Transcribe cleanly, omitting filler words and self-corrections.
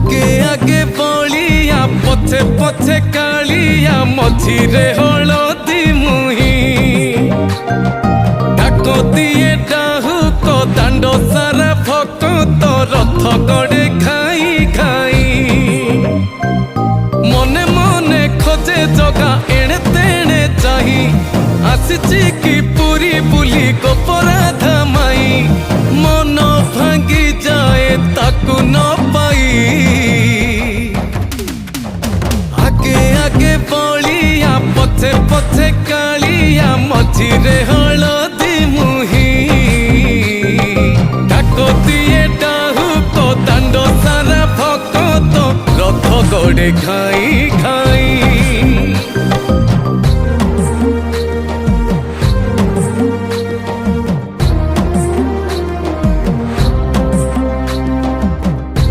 आगे आगे बलिया पछे पछे कालिया मझिरे हलदी मुही डाक दिए डाहुक दांड सारा भक्त रथ गड़े खाई खाई मने मने खोजे जगा एणे तेणे चाही आसिची कि पुरी बुली गोपराधा माई मन भांगी जाए ताकू न पाई आगे आगे बलिया पछे पछे कालिया मझिरे हलदी मुही डाक दिए डाहुक दांड सारा भक्त रथ गड़े खाई